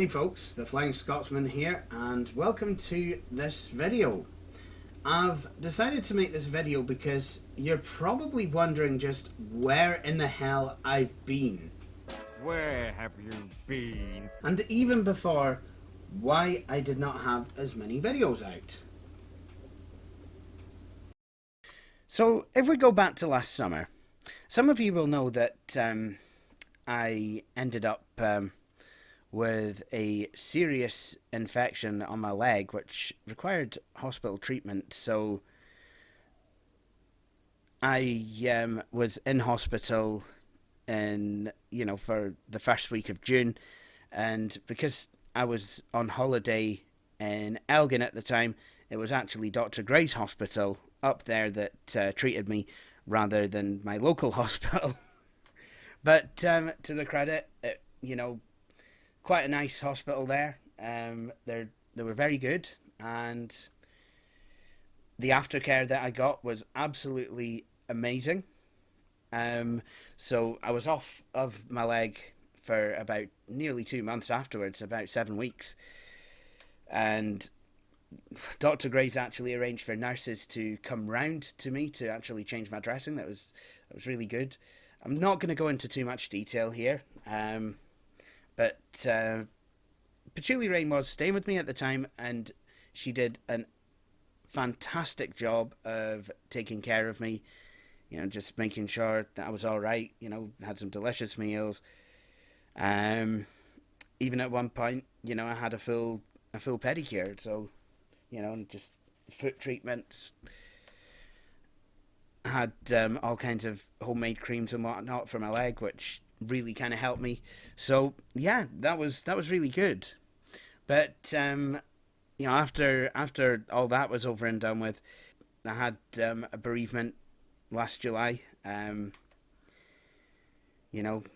Hey folks, the Flying Scotsman here, and welcome to this video. I've decided to make this video because you're probably wondering just where in the hell I've been. Where have you been? And even before, why I did not have as many videos out. So if we go back to last summer, some of you will know that I ended up with a serious infection on my leg which required hospital treatment. So I was in hospital for the first week of June, and because I was on holiday in Elgin at the time, it was actually Dr. Gray's hospital up there that treated me rather than my local hospital. But to the credit, quite a nice hospital there. They were very good, and the aftercare that I got was absolutely amazing. So I was off of my leg for about nearly 2 months afterwards, about 7 weeks, and Dr. Gray's actually arranged for nurses to come round to me to actually change my dressing. That was really good. I'm not going to go into too much detail here, but Patchouli Rain was staying with me at the time, and she did a fantastic job of taking care of me. Just making sure that I was all right. Had some delicious meals. Even at one point, I had a full pedicure. So, just foot treatments. Had all kinds of homemade creams and whatnot for my leg, which really kind of helped me. So yeah, that was really good. But after all that was over and done with, I had a bereavement last July.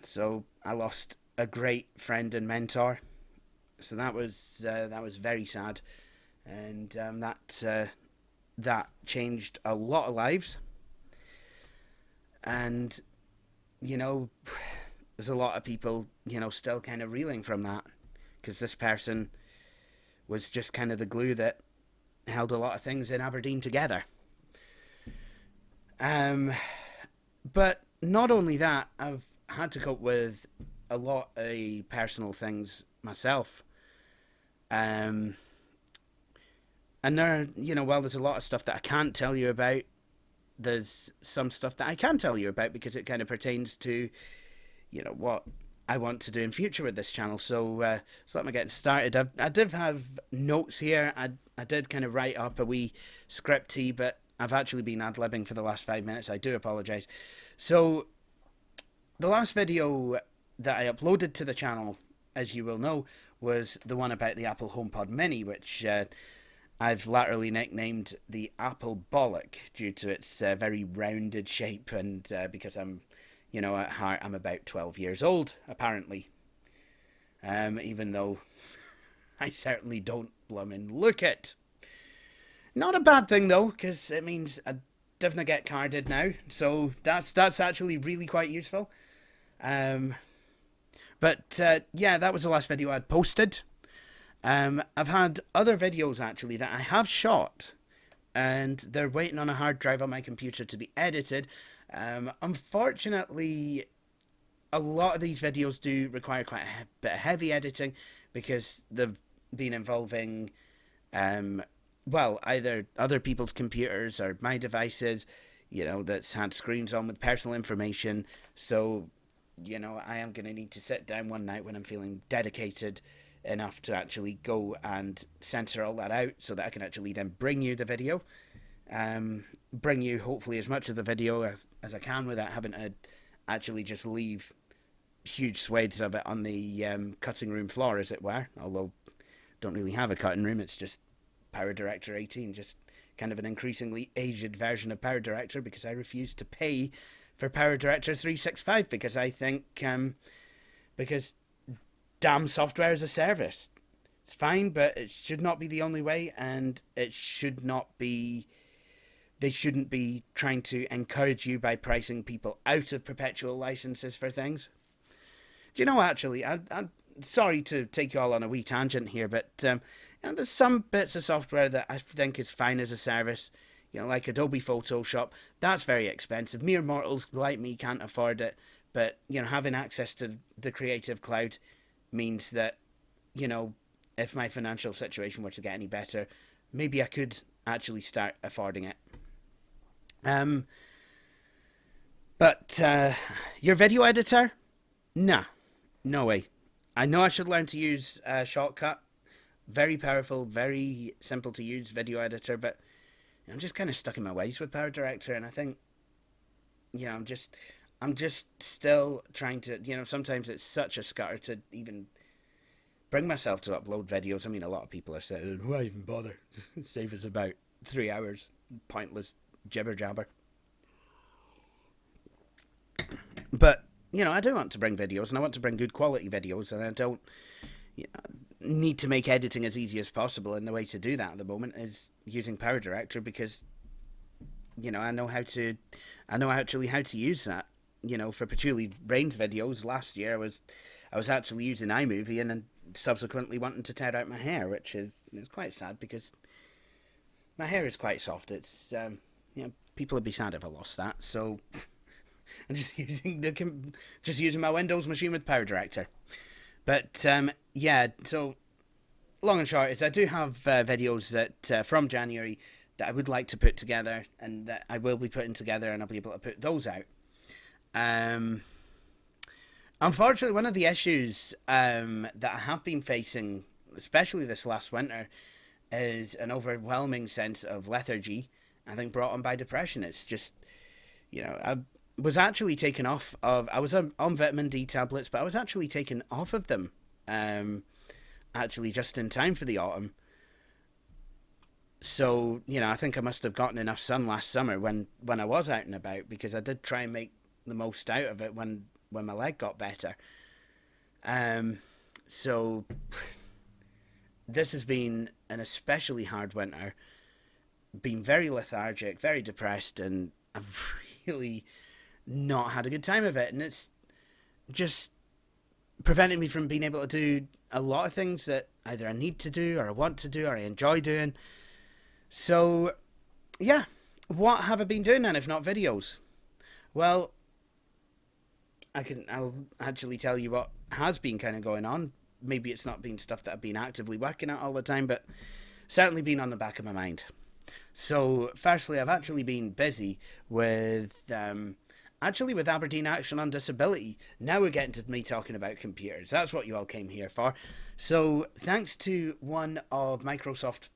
So I lost a great friend and mentor. So that was very sad, and that changed a lot of lives. And there's a lot of people still kind of reeling from that, because this person was just kind of the glue that held a lot of things in Aberdeen together. But not only that, I've had to cope with a lot of personal things myself. And there, while there's a lot of stuff that I can't tell you about, there's some stuff that I can tell you about because it kind of pertains to, what I want to do in future with this channel. So let me get started. I did have notes here. I did kind of write up a wee scripty, but I've actually been ad-libbing for the last 5 minutes. I do apologise. So the last video that I uploaded to the channel, as you will know, was the one about the Apple HomePod Mini, which I've latterly nicknamed the Apple Bollock due to its very rounded shape, and because I'm, at heart I'm about 12 years old, apparently. Even though I certainly don't blummin' look it. Not a bad thing though, because it means I definitely get carded now, so that's actually really quite useful. But yeah, that was the last video I'd posted. I've had other videos actually that I have shot, and they're waiting on a hard drive on my computer to be edited. Unfortunately, a lot of these videos do require quite a bit of heavy editing, because they've been involving, either other people's computers or my devices, that's had screens on with personal information. So, I am going to need to sit down one night when I'm feeling dedicated enough to actually go and censor all that out, so that I can actually then bring you the video, bring you hopefully as much of the video as I can without having to actually just leave huge swathes of it on the cutting room floor, as it were. Although I don't really have a cutting room, it's just Power Director 18, just kind of an increasingly aged version of Power Director, because I refuse to pay for Power Director 365, because I think because damn software as a service. It's fine, but it should not be the only way, and it should not be. They shouldn't be trying to encourage you by pricing people out of perpetual licenses for things. Do you know, actually, sorry to take you all on a wee tangent here, but there's some bits of software that I think is fine as a service. Like Adobe Photoshop, that's very expensive. Mere mortals like me can't afford it. But having access to the Creative Cloud means that if my financial situation were to get any better, maybe I could actually start affording it. Um, but your video editor? Nah, no way. I know I should learn to use Shortcut. Very powerful, very simple to use video editor, but I'm just kind of stuck in my ways with Power Director, and I think, I'm just still trying to, sometimes it's such a scutter to even bring myself to upload videos. I mean, a lot of people are saying, why even bother? Save us about 3 hours, pointless jibber jabber. But, I do want to bring videos, and I want to bring good quality videos, and I don't need to make editing as easy as possible, and the way to do that at the moment is using Power Director, because, I know actually how to use that. For Patchouli Brains videos last year, I was actually using iMovie and then subsequently wanting to tear out my hair, which is quite sad because my hair is quite soft. It's people would be sad if I lost that. So I'm just using my Windows machine with Power Director. But yeah, so long and short is I do have videos that from January that I would like to put together, and that I will be putting together, and I'll be able to put those out. Unfortunately, one of the issues that I have been facing, especially this last winter, is an overwhelming sense of lethargy. I think brought on by depression. It's just, I was actually taken off of. I was on vitamin D tablets, but I was actually taken off of them. Actually, just in time for the autumn. So I think I must have gotten enough sun last summer when I was out and about, because I did try and make the most out of it when my leg got better. So this has been an especially hard winter. Been very lethargic, very depressed, and I've really not had a good time of it. And it's just preventing me from being able to do a lot of things that either I need to do, or I want to do, or I enjoy doing. So, yeah, what have I been doing then if not videos? Well, I'll actually tell you what has been kind of going on. Maybe it's not been stuff that I've been actively working at all the time, but certainly been on the back of my mind. So, firstly, I've actually been busy with with Aberdeen Action on Disability. Now we're getting to me talking about computers. That's what you all came here for. So, thanks to one of Microsoft's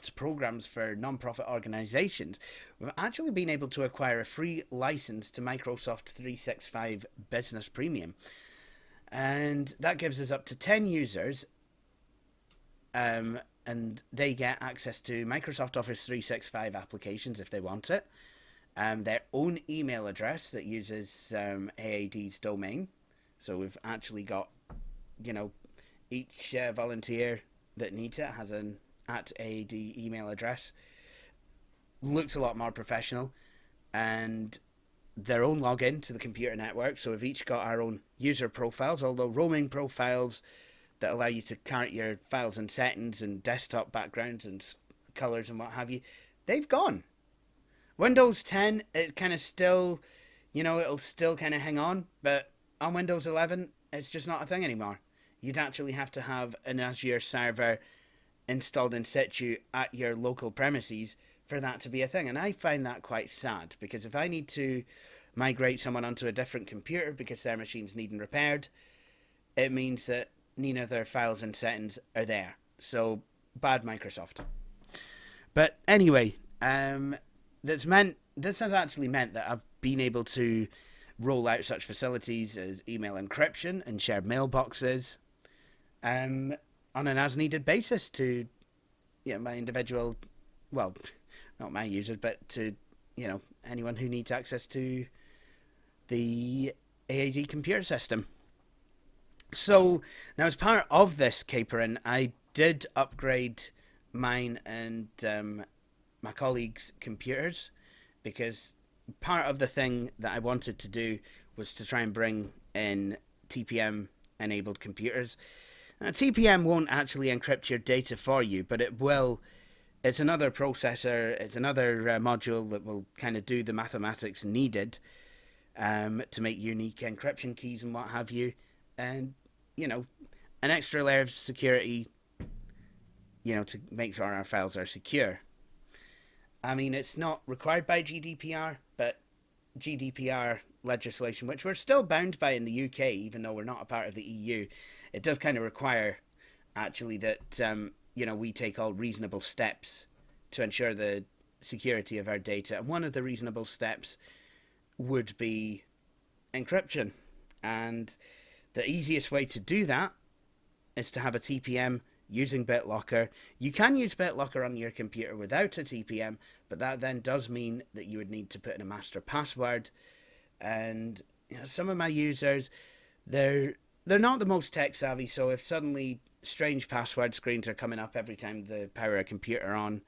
programs for non-profit organizations, we've actually been able to acquire a free license to Microsoft 365 Business Premium. And that gives us up to 10 users, and they get access to Microsoft Office 365 applications if they want it, their own email address that uses AAD's domain. So we've actually got, each volunteer that needs it has an @AAD email address. Looks a lot more professional, and their own login to the computer network. So we've each got our own user profiles, although roaming profiles that allow you to current your files and settings and desktop backgrounds and colors and what have you, they've gone. Windows 10, it kind of still, it'll still kind of hang on, but on Windows 11, it's just not a thing anymore. You'd actually have to have an Azure server installed in situ at your local premises for that to be a thing. And I find that quite sad, because if I need to migrate someone onto a different computer because their machine's needing repaired, it means that none of their files and settings are there. So, bad Microsoft. But anyway, this has actually meant that I've been able to roll out such facilities as email encryption and shared mailboxes on an as-needed basis to my individual, well, not my users, but to anyone who needs access to the AAD computer system. So now, as part of this capering, I did upgrade mine and my colleagues' computers, because part of the thing that I wanted to do was to try and bring in TPM enabled computers. TPM won't actually encrypt your data for you, but it will. It's another processor, it's another module that will kind of do the mathematics needed to make unique encryption keys and what have you. And, an extra layer of security, to make sure our files are secure. I mean, it's not required by GDPR, but GDPR legislation, which we're still bound by in the UK, even though we're not a part of the EU, it does kind of require, actually, that, we take all reasonable steps to ensure the security of our data. And one of the reasonable steps would be encryption. And the easiest way to do that is to have a TPM using BitLocker. You can use BitLocker on your computer without a TPM, but that then does mean that you would need to put in a master password. And some of my users, they're not the most tech savvy, so if suddenly strange password screens are coming up every time they power a computer on,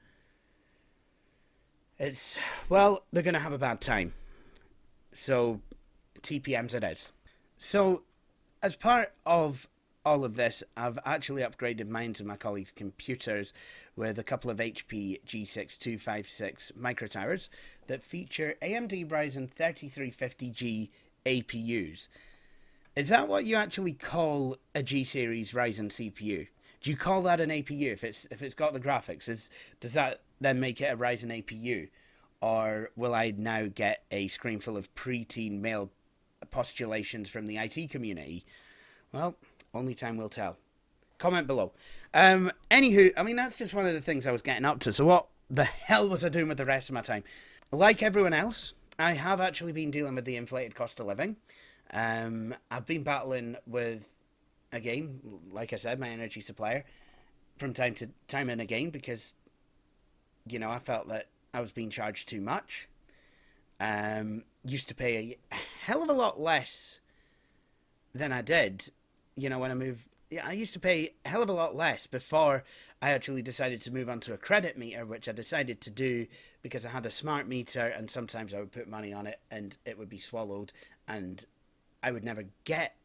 they're going to have a bad time. So TPMs it is. So as part of all of this, I've actually upgraded mine and my colleagues' computers with a couple of HP G6256 microtowers that feature AMD Ryzen 3350G APUs. Is that what you actually call a G-series Ryzen CPU? Do you call that an APU if it's got the graphics? Does that then make it a Ryzen APU? Or will I now get a screen full of preteen male postulations from the IT community? Well, only time will tell. Comment below. Anywho, I mean, that's just one of the things I was getting up to. So what the hell was I doing with the rest of my time? Like everyone else, I have actually been dealing with the inflated cost of living. I've been battling with, again, like I said, my energy supplier from time to time and again because, I felt that I was being charged too much. Used to pay a hell of a lot less than I did, when I moved. Yeah, I used to pay a hell of a lot less before I actually decided to move on to a credit meter, which I decided to do because I had a smart meter and sometimes I would put money on it and it would be swallowed and I would never get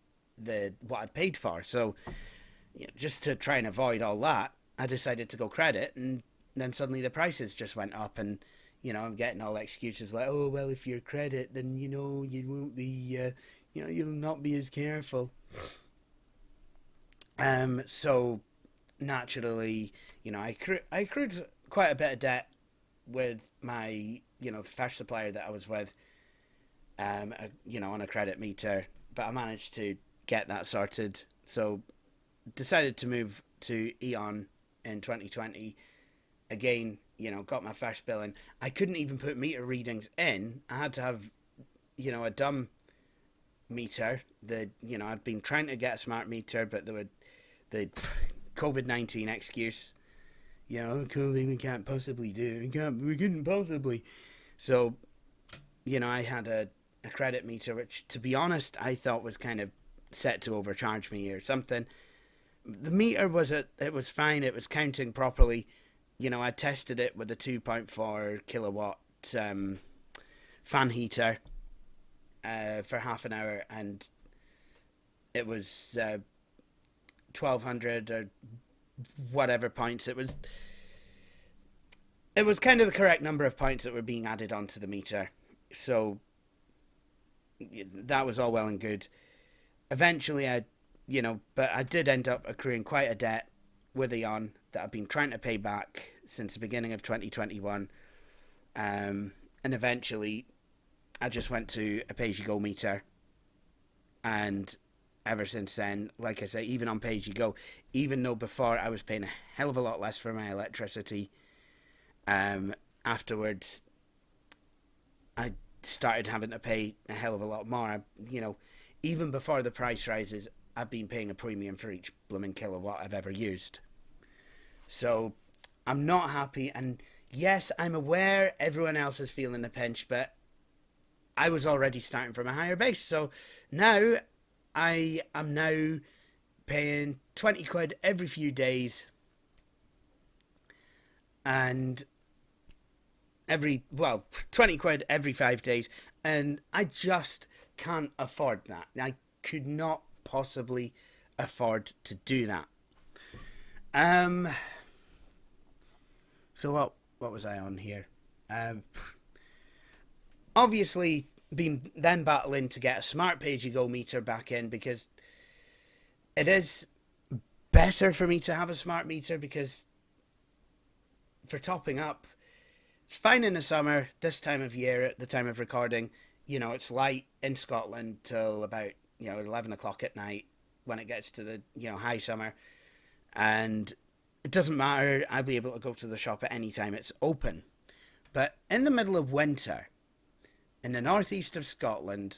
what I'd paid for. So just to try and avoid all that, I decided to go credit, and then suddenly the prices just went up and I'm getting all excuses like, oh, well, if you're credit, then, you won't be, you'll not be as careful. So naturally, I accrued quite a bit of debt with my, the first supplier that I was with, on a credit meter, but I managed to get that sorted. So decided to move to Eon in 2020. Again, got my first bill in. I couldn't even put meter readings in. I had to have, a dumb meter. I'd been trying to get a smart meter, but there were the COVID-19 excuse. COVID, we can't possibly do. We couldn't possibly. So, I had a credit meter, which, to be honest, I thought was kind of set to overcharge me or something. The meter it was fine. It was counting properly. I tested it with a 2.4 kilowatt fan heater for half an hour, and it was 1,200 or whatever points. It was kind of the correct number of points that were being added onto the meter. So that was all well and good. Eventually, but I did end up accruing quite a debt with Eon that I've been trying to pay back since the beginning of 2021. And eventually, I just went to a pay-as-you-go meter. And ever since then, like I say, even on pay-as-you-go, even though before I was paying a hell of a lot less for my electricity, afterwards, I started having to pay a hell of a lot more. Even before the price rises, I've been paying a premium for each blooming kilowatt I've ever used. So I'm not happy, and yes, I'm aware everyone else is feeling the pinch, but I was already starting from a higher base. So now I am now paying 20 quid every few days, and 20 quid every 5 days, and I just can't afford that. I could not possibly afford to do that. Um, so what was I on here? Um, Obviously, been then battling to get a smart pay-as-you-go meter back in, because it is better for me to have a smart meter, because for topping up, it's fine in the summer, this time of year, at the time of recording, it's light in Scotland till about, 11 o'clock at night when it gets to the, high summer. And it doesn't matter, I'll be able to go to the shop at any time it's open. But in the middle of winter, in the northeast of Scotland,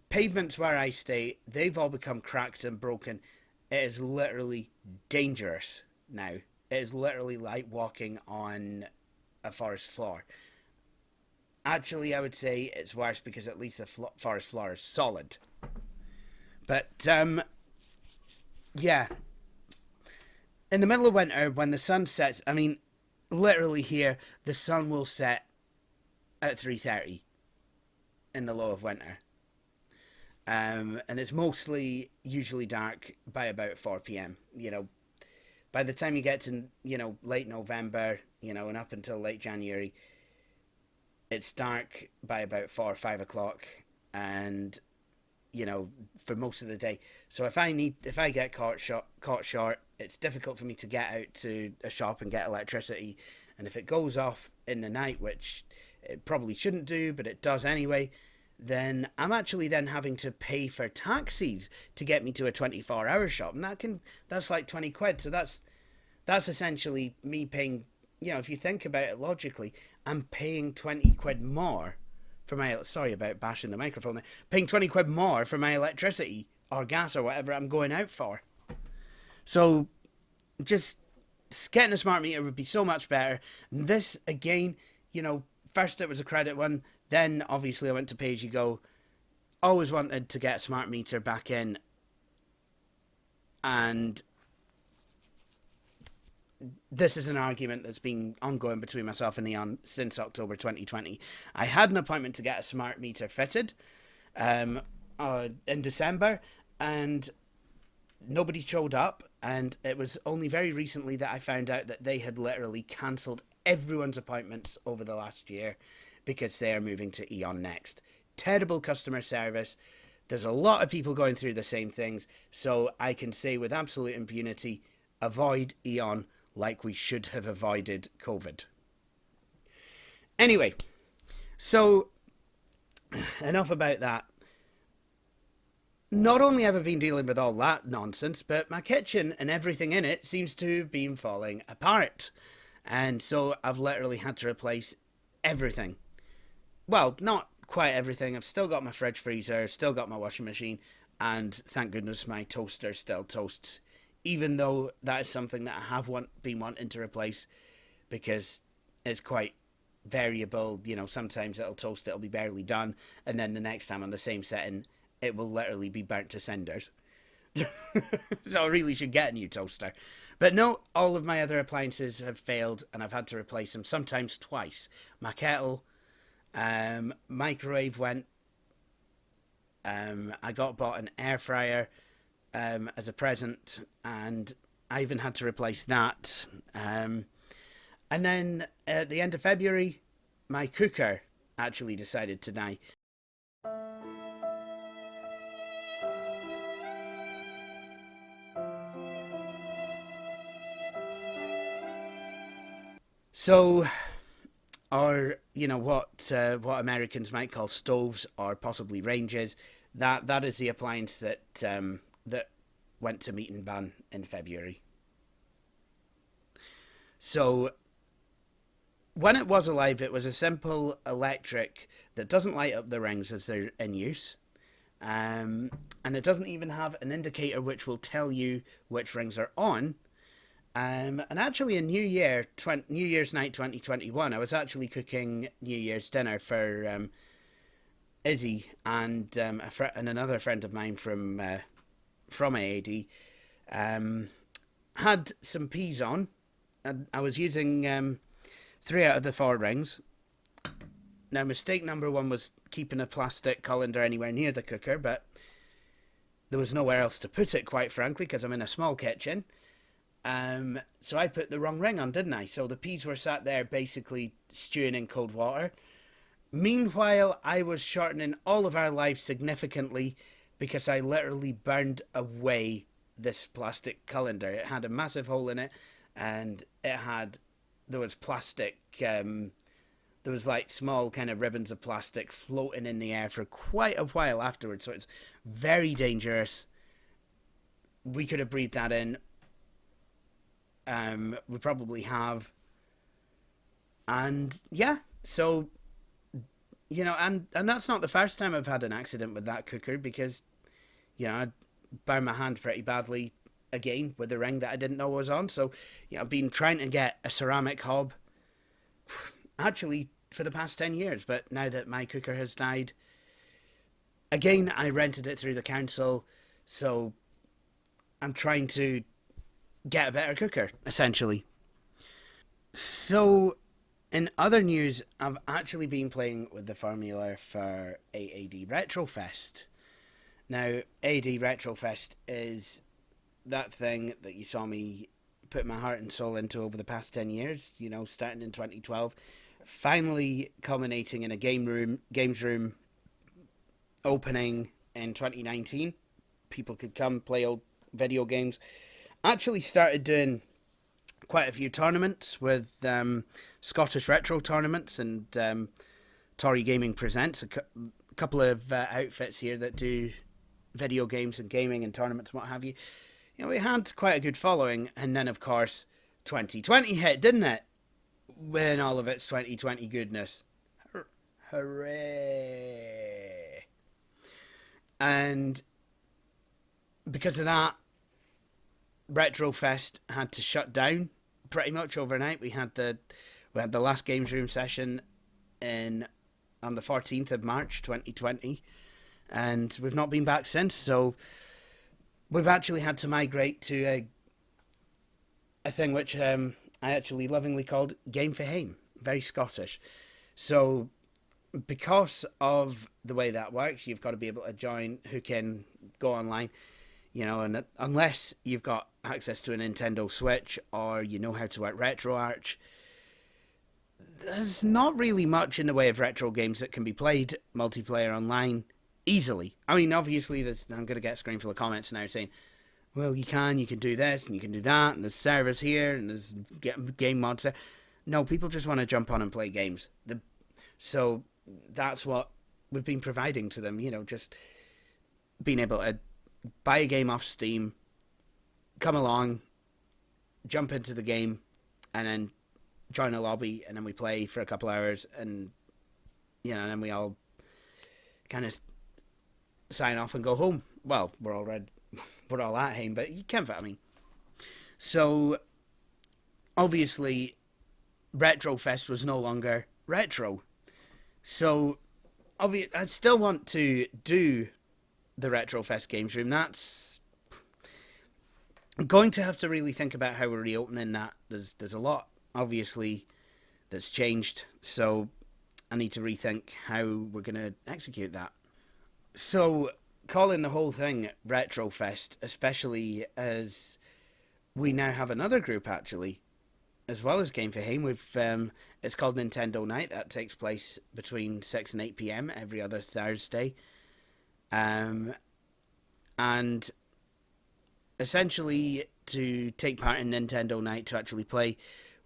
pavements where I stay, they've all become cracked and broken. It is literally dangerous now. It is literally like walking on a forest floor. Actually, I would say it's worse because at least the forest floor is solid. But, yeah. In the middle of winter, when the sun sets, I mean, literally here, the sun will set at 3:30 in the low of winter. And it's usually dark by about 4 p.m. By the time you get to, late November, and up until late January, it's dark by about 4 or 5 o'clock, and, for most of the day. So if I get caught short, it's difficult for me to get out to a shop and get electricity. And if it goes off in the night, which it probably shouldn't do, but it does anyway, then I'm actually then having to pay for taxis to get me to a 24-hour shop, and that's like 20 quid. So that's essentially me paying. If you think about it logically, I'm paying 20 quid more for my. Sorry about bashing the microphone there. Paying 20 quid more for my electricity or gas or whatever I'm going out for. So just getting a smart meter would be so much better. This again, first it was a credit one. Then, obviously, I went to pay-as-you-go. Always wanted to get a smart meter back in. And this is an argument that's been ongoing between myself and Eon since October 2020. I had an appointment to get a smart meter fitted in December, and nobody showed up. And it was only very recently that I found out that they had literally cancelled everyone's appointments over the last year, because they are moving to Eon next. Terrible customer service. There's a lot of people going through the same things, so I can say with absolute impunity, avoid Eon like we should have avoided COVID. Anyway, so enough about that. Not only have I been dealing with all that nonsense, but my kitchen and everything in it seems to have been falling apart. And so I've literally had to replace everything. Well, not quite everything. I've still got my fridge freezer, still got my washing machine, and thank goodness my toaster still toasts. Even though that is something that I have been wanting to replace, because it's quite variable. Sometimes it'll toast, it'll be barely done, and then the next time on the same setting, it will literally be burnt to cinders. So I really should get a new toaster. But no, all of my other appliances have failed, and I've had to replace them, sometimes twice. My kettle, microwave went. I bought an air fryer as a present, and I even had to replace that. And then at the end of February, my cooker actually decided to die. So, or what Americans might call stoves, or possibly ranges, that is the appliance that that went to meat and ban in February. So when it was alive, it was a simple electric that doesn't light up the rings as they're in use, and it doesn't even have an indicator which will tell you which rings are on. And actually, in New Year's night 2021, I was actually cooking New Year's dinner for Izzy and and another friend of mine from AAD. Had some peas on, and I was using 3 out of the 4 rings. Now, mistake number 1 was keeping a plastic colander anywhere near the cooker, but there was nowhere else to put it, quite frankly, because I'm in a small kitchen. So I put the wrong ring on, didn't I? So the peas were sat there basically stewing in cold water. Meanwhile, I was shortening all of our lives significantly because I literally burned away this plastic colander. It had a massive hole in it, and there was plastic. There was like small kind of ribbons of plastic floating in the air for quite a while afterwards. So it's very dangerous. We could have breathed that in. We probably have, and yeah. So and that's not the first time I've had an accident with that cooker because I burned my hand pretty badly again with the ring that I didn't know was on. So I've been trying to get a ceramic hob actually for the past 10 years, but now that my cooker has died, again, I rented it through the council, so I'm trying to get a better cooker, essentially. So, in other news, I've actually been playing with the formula for AAD Retrofest. Now, AAD Retrofest is that thing that you saw me put my heart and soul into over the past 10 years, starting in 2012, finally culminating in a games room opening in 2019. People could come play old video games. Actually started doing quite a few tournaments with Scottish retro tournaments, and Tory Gaming presents a couple of outfits here that do video games and gaming and tournaments and what have you. We had quite a good following, and then of course 2020 hit, didn't it? When all of its 2020 goodness. Hooray! And because of that, Retrofest had to shut down pretty much overnight. We had the last games room session on the 14th of March 2020, and we've not been back since. So we've actually had to migrate to a thing which I actually lovingly called Game for Hame. Very Scottish. So because of the way that works, you've got to be able to join, hook in, go online. And unless you've got access to a Nintendo Switch or you know how to work RetroArch, there's not really much in the way of retro games that can be played multiplayer online easily. I mean, obviously, I'm going to get a screen full of comments now saying, well, you can do this, and you can do that, and there's servers here, and there's game mods there. No, people just want to jump on and play games. So that's what we've been providing to them, just being able to buy a game off Steam, come along, jump into the game, and then join a lobby, and then we play for a couple hours, and and then we all kind of sign off and go home. Well, we're all at home, but you can't. I mean, so obviously, Retrofest was no longer retro. So I still want to do the Retrofest Games Room. That's I'm going to have to really think about how we're reopening that. There's a lot, obviously, that's changed. So I need to rethink how we're going to execute that. So calling the whole thing Retrofest, especially as we now have another group actually, as well as Game for Hame. It's called Nintendo Night. That takes place between 6 and 8 p.m. every other Thursday. And essentially, to take part in Nintendo Night, to actually play,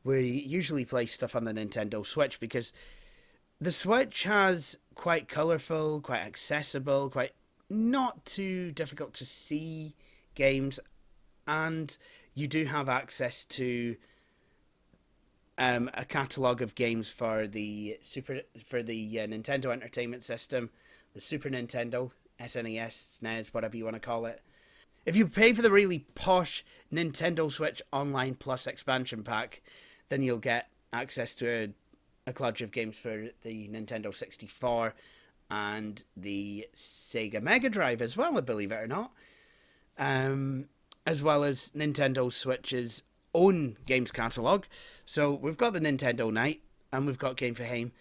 we usually play stuff on the Nintendo Switch, because the Switch has quite colourful, quite accessible, quite not too difficult to see games, and you do have access to a catalogue of games for the Nintendo Entertainment System, the Super Nintendo, SNES, SNES, whatever you want to call it. If you pay for the really posh Nintendo Switch Online Plus expansion pack, then you'll get access to a clutch of games for the Nintendo 64 and the Sega Mega Drive as well, believe it or not. As well as Nintendo Switch's own games catalogue. So we've got the Nintendo Night and we've got Game for Hame.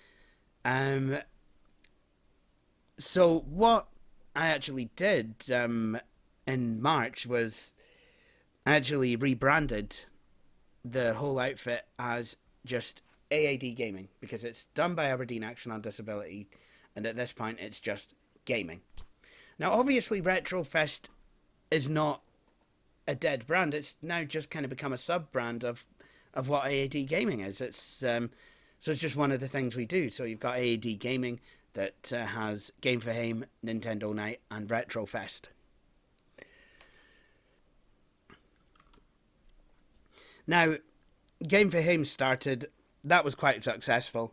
So what I actually did in March was actually rebranded the whole outfit as just AAD Gaming, because it's done by Aberdeen Action on Disability, and at this point it's just gaming. Now, obviously, Retrofest is not a dead brand. It's now just kind of become a sub-brand of what AAD Gaming is. So it's just one of the things we do. So you've got AAD Gaming that has Game for Hame, Nintendo Night, and Retrofest. Now, Game for Hame started. That was quite successful.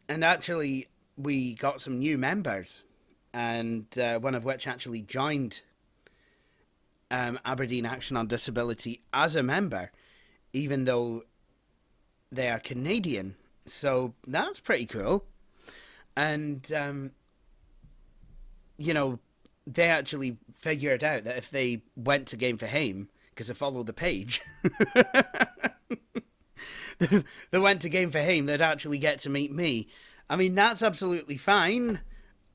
And actually, we got some new members, and one of which actually joined Aberdeen Action on Disability as a member, even though they are Canadian. So that's pretty cool. And, they actually figured out that if they went to Game for Hame, because they follow the page, they went to Game for Hame, they'd actually get to meet me. I mean, that's absolutely fine.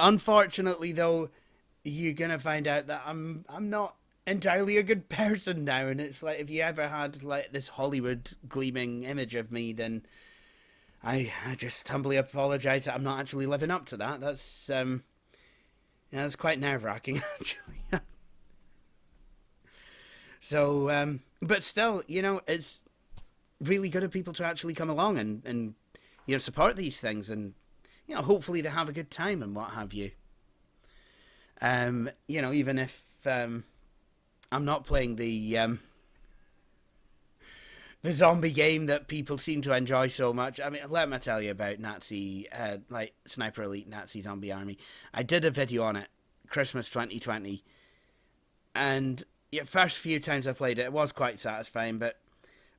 Unfortunately, though, you're going to find out that I'm not entirely a good person now. And it's like, if you ever had like this Hollywood gleaming image of me, then I just humbly apologise that I'm not actually living up to that. That's quite nerve-wracking, actually. So, but still, it's really good of people to actually come along and support these things, and hopefully they have a good time and what have you. Even if I'm not playing the zombie game that people seem to enjoy so much. I mean, let me tell you about Nazi, Sniper Elite Nazi Zombie Army. I did a video on it, Christmas 2020, and first few times I played it, it was quite satisfying, but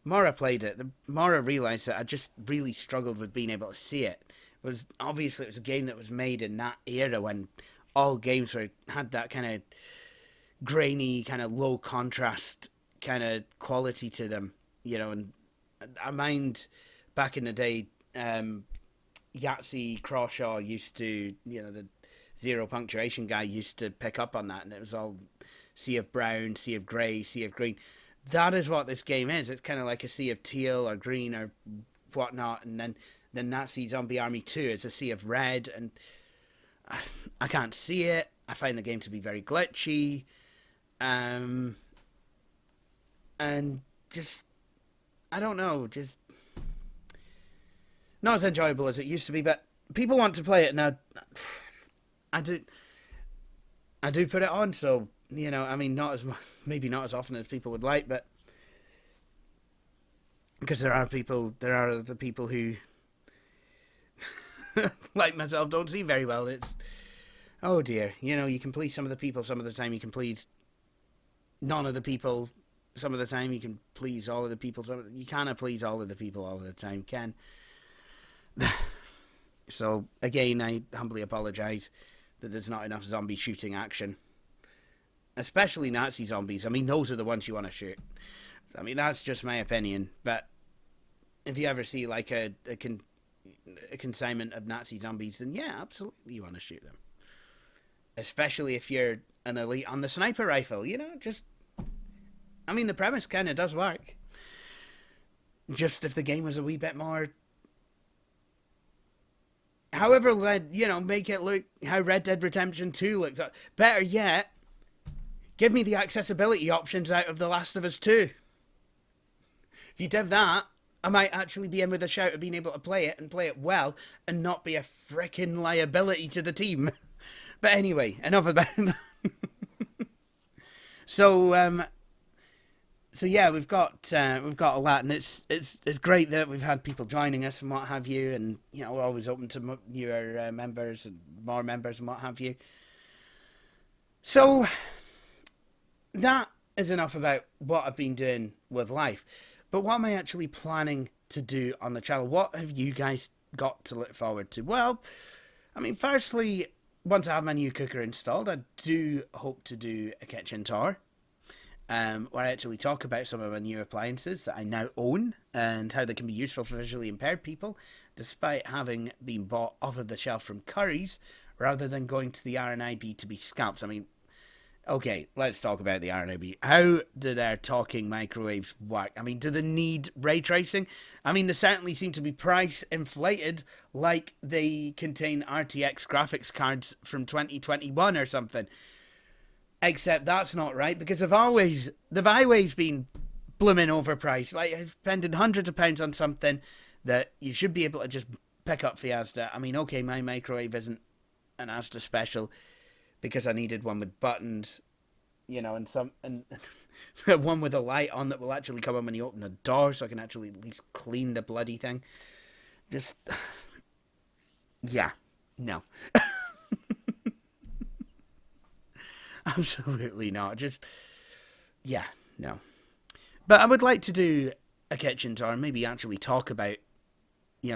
Mara played it. Mara realised that I just really struggled with being able to see it. It was a game that was made in that era when all games had that kind of grainy, kind of low contrast kind of quality to them. And I mind back in the day, Yahtzee Crawshaw used to, the zero punctuation guy used to pick up on that, and it was all sea of brown, sea of grey, sea of green. That is what this game is. It's kind of like a sea of teal or green or whatnot, and then the Nazi Zombie Army 2 is a sea of red, and I can't see it. I find the game to be very glitchy, and just, I don't know, just not as enjoyable as it used to be, but people want to play it, and I do put it on, so, I mean, maybe not as often as people would like, but because there are the people who like myself don't see very well. It's, oh dear, you can please some of the people some of the time, you can please none of the people some of the time, you can please all of the people you cannot please all of the people all of the time, can. So again, I humbly apologise that there's not enough zombie shooting action, especially Nazi zombies. I mean, those are the ones you want to shoot. I mean, that's just my opinion, but if you ever see like a consignment of Nazi zombies, then yeah, absolutely you want to shoot them. Especially if you're an elite on the sniper rifle, I mean, the premise kind of does work. Just if the game was a wee bit more, however, make it look how Red Dead Redemption 2 looks. Better yet, give me the accessibility options out of The Last of Us 2. If you did that, I might actually be in with a shout of being able to play it and play it well and not be a frickin' liability to the team. But anyway, enough about that. So yeah, we've got a lot, and it's great that we've had people joining us and what have you, and we're always open to newer members and more members and what have you. So that is enough about what I've been doing with life. But what am I actually planning to do on the channel? What have you guys got to look forward to? Well, I mean, firstly, once I have my new cooker installed, I do hope to do a kitchen tour, where I actually talk about some of my new appliances that I now own and how they can be useful for visually impaired people, despite having been bought off of the shelf from Curry's rather than going to the RNIB to be scalped. I mean, okay, let's talk about the RNIB. How do their talking microwaves work? I mean, do they need ray tracing? I mean, they certainly seem to be price inflated, like they contain RTX graphics cards from 2021 or something. Except that's not right, because they've always been blooming overpriced. Like, spending hundreds of pounds on something that you should be able to just pick up for Asda. I mean, okay, my microwave isn't an Asda special because I needed one with buttons, and one with a light on that will actually come on when you open the door, so I can actually at least clean the bloody thing. Just, yeah, no. Absolutely not. Just, yeah, no. But I would like to do a kitchen tour and maybe actually talk about,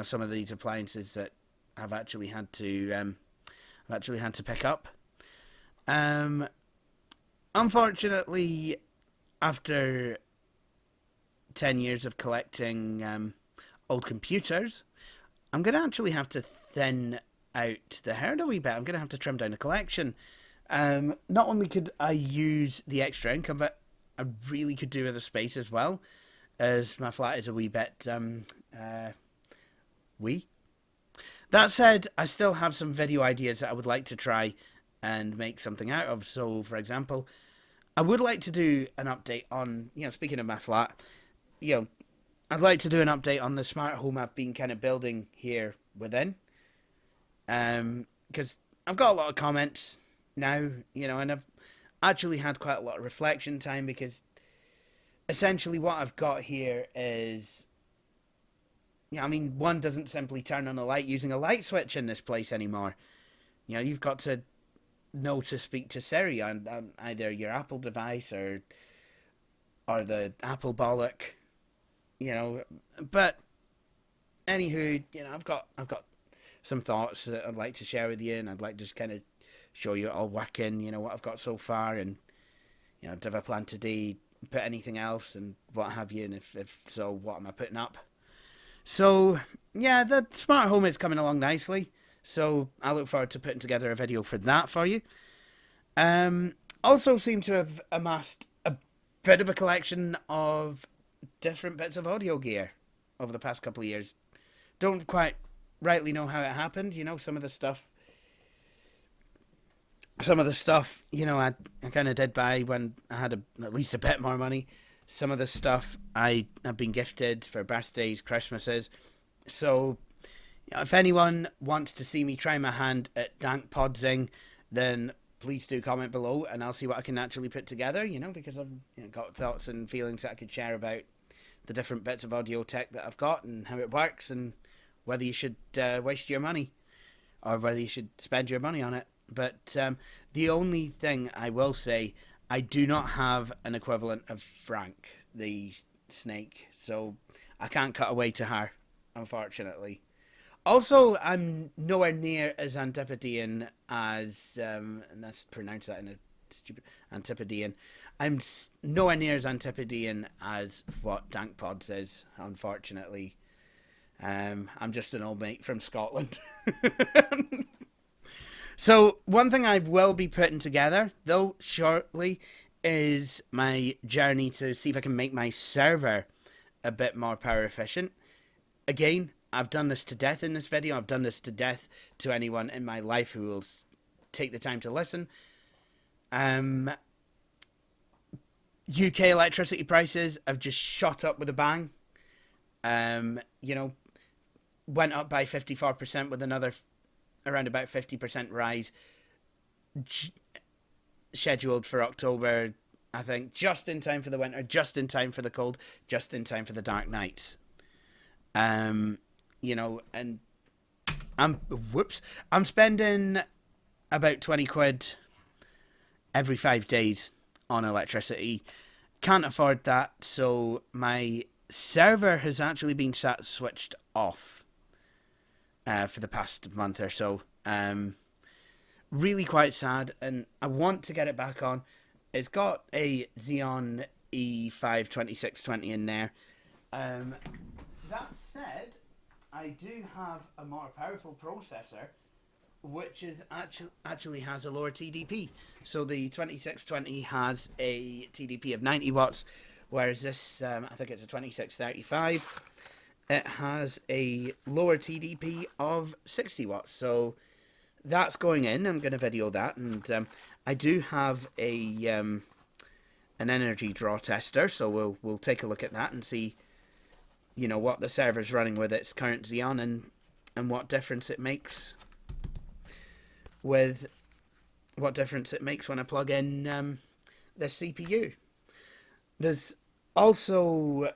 some of these appliances that I've actually had to pick up. Unfortunately, after 10 years of collecting old computers, I'm going to actually have to thin out the herd a wee bit. I'm going to have to trim down the collection. Not only could I use the extra income, but I really could do with the space as well, as my flat is a wee bit wee. That said, I still have some video ideas that I would like to try and make something out of. So, for example, I would like to do an update on, speaking of my flat, I'd like to do an update on the smart home I've been kind of building here within. Because I've got a lot of comments now, and I've actually had quite a lot of reflection time, because essentially what I've got here is, one doesn't simply turn on a light using a light switch in this place anymore. You've got to know to speak to Siri on either your Apple device or the Apple bollock, But anywho, I've got some thoughts that I'd like to share with you, and I'd like to just kind of show you it all working, what I've got so far, and do I have a plan today, put anything else, and what have you, and if so, what am I putting up? So, yeah, the smart home is coming along nicely, so I look forward to putting together a video for that for you. Also seem to have amassed a bit of a collection of different bits of audio gear over the past couple of years. Don't quite rightly know how it happened, some of the stuff, I kind of did buy when I had at least a bit more money. Some of the stuff I have been gifted for birthdays, Christmases. So, if anyone wants to see me try my hand at dank podsing, then please do comment below, and I'll see what I can actually put together, because I've got thoughts and feelings that I could share about the different bits of audio tech that I've got and how it works, and whether you should waste your money or whether you should spend your money on it. But the only thing I will say, I do not have an equivalent of Frank, the snake, so I can't cut away to her, unfortunately. Also, I'm nowhere near as Antipodean as, and let's pronounce that in a stupid, Antipodean. I'm nowhere near as Antipodean as what Dank Pods is, unfortunately. I'm just an old mate from Scotland. So, one thing I will be putting together, though, shortly, is my journey to see if I can make my server a bit more power efficient. Again, I've done this to death in this video. I've done this to death to anyone in my life who will take the time to listen. UK electricity prices have just shot up with a bang. Went up by 54% with another around about 50% rise scheduled for October, I think, just in time for the winter, just in time for the cold, just in time for the dark nights. And I'm spending about 20 quid every 5 days on electricity. Can't afford that, so my server has actually been switched off for the past month or so. Really quite sad, and I want to get it back on. It's got a Xeon E5 2620 in there. That said, I do have a more powerful processor which is actually has a lower TDP. So the 2620 has a TDP of 90 watts, whereas this, I think it's a 2635. It has a lower TDP of 60 watts. So that's going in. I'm going to video that, and I do have an energy draw tester, so we'll take a look at that and see, what the server's running with its current Xeon and what difference it makes when I plug in this CPU. There's also,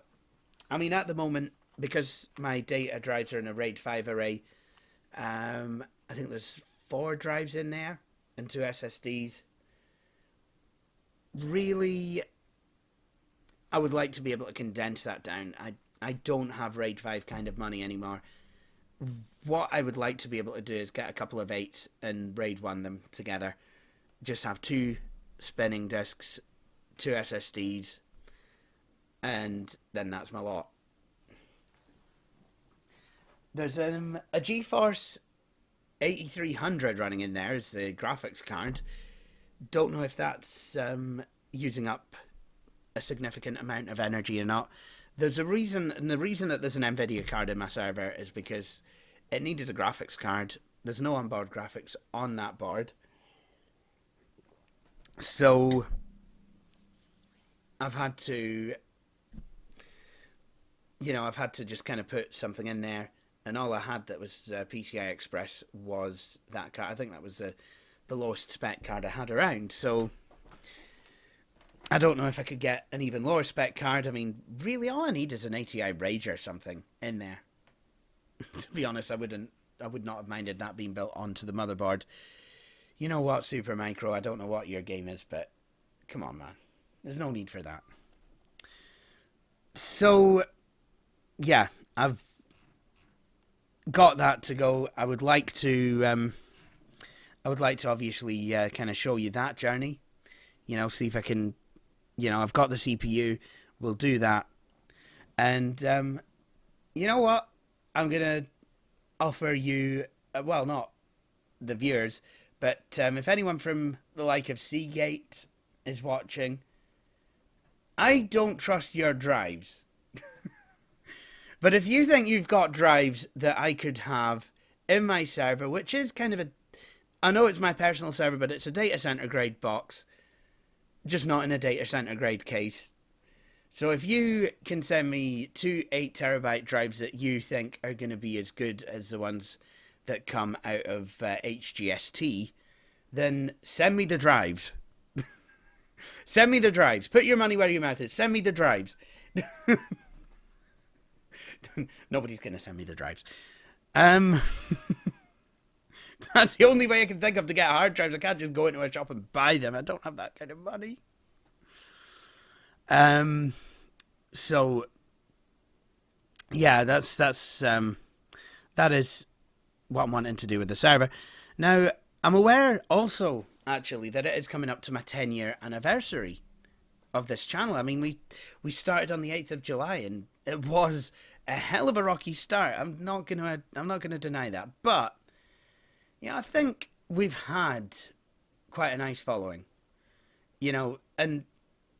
at the moment, because my data drives are in a RAID 5 array, I think there's 4 drives in there and 2 SSDs. Really, I would like to be able to condense that down. I don't have RAID 5 kind of money anymore. What I would like to be able to do is get a couple of 8s and RAID 1 them together. Just have 2 spinning disks, 2 SSDs, and then that's my lot. There's a GeForce 8300 running in there as the graphics card. Don't know if that's using up a significant amount of energy or not. There's a reason, and the reason that there's an NVIDIA card in my server is because it needed a graphics card. There's no onboard graphics on that board. So I've had to just kind of put something in there, and all I had that was PCI Express was that card. I think that was the lowest spec card I had around. So I don't know if I could get an even lower spec card. Really all I need is an ATI Rage or something in there. To be honest, I would not have minded that being built onto the motherboard. You know what, Supermicro, I don't know what your game is, but come on, man. There's no need for that. So, yeah, I've got that to go. I would like to obviously kind of show you that journey. See if I can, I've got the CPU. We'll do that. And, you know what? I'm going to offer you, well, not the viewers, but if anyone from the like of Seagate is watching, I don't trust your drives. But if you think you've got drives that I could have in my server, which is kind of I know it's my personal server, but it's a data center grade box, just not in a data center grade case. So if you can send me 2 8 terabyte drives that you think are going to be as good as the ones that come out of HGST, then send me the drives. Send me the drives. Put your money where your mouth is. Send me the drives. Nobody's going to send me the drives. That's the only way I can think of to get hard drives. I can't just go into a shop and buy them. I don't have that kind of money. So yeah, that is what I'm wanting to do with the server. Now, I'm aware also, actually, that it is coming up to my 10-year anniversary of this channel. We started on the 8th of July, and it was a hell of a rocky start. I'm not gonna deny that. But I think we've had quite a nice following. And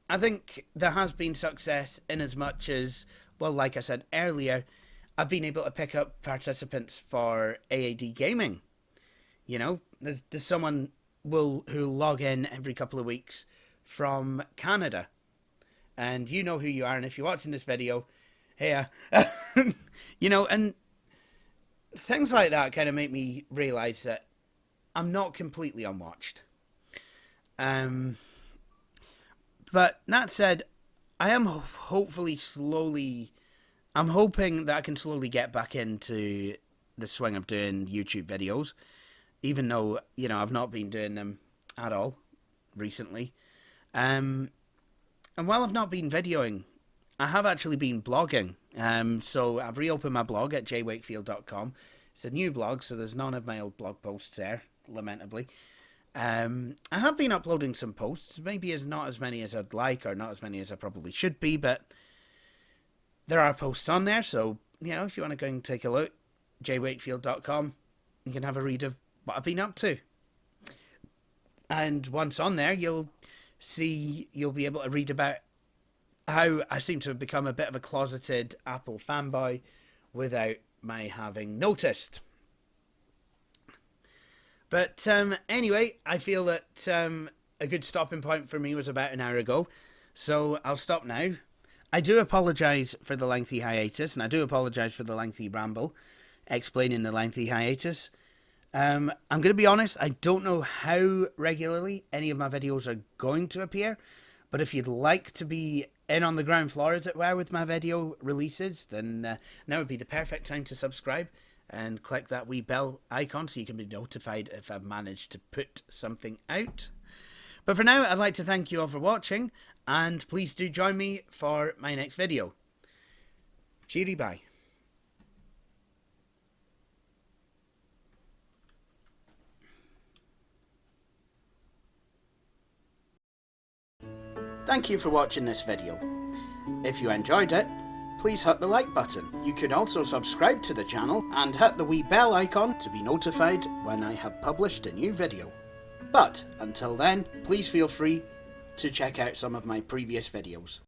I think there has been success in as much as, well, like I said earlier, I've been able to pick up participants for AAD gaming. There's someone who'll log in every couple of weeks from Canada, and you know who you are. And if you're watching this video, hey, and things like that kind of make me realize that I'm not completely unwatched. But that said, I am hopefully slowly, I'm hoping that I can slowly get back into the swing of doing YouTube videos, even though, I've not been doing them at all recently. And while I've not been videoing, I have actually been blogging. So I've reopened my blog at jwakefield.com. It's a new blog, so there's none of my old blog posts there, lamentably. I have been uploading some posts, maybe not as many as I'd like, or not as many as I probably should be, but there are posts on there, so, if you want to go and take a look, jwakefield.com, you can have a read of what I've been up to. And once on there, you'll be able to read about how I seem to have become a bit of a closeted Apple fanboy without my having noticed. But anyway, I feel that a good stopping point for me was about an hour ago, so I'll stop now. I do apologise for the lengthy hiatus, and I do apologise for the lengthy ramble explaining the lengthy hiatus. I'm going to be honest, I don't know how regularly any of my videos are going to appear, but if you'd like to be in on the ground floor, as it were, with my video releases, then now would be the perfect time to subscribe and click that wee bell icon so you can be notified if I've managed to put something out. But for now, I'd like to thank you all for watching, and please do join me for my next video. Cheery bye. Thank you for watching this video. If you enjoyed it, please hit the like button. You could also subscribe to the channel and hit the wee bell icon to be notified when I have published a new video. But until then, please feel free to check out some of my previous videos.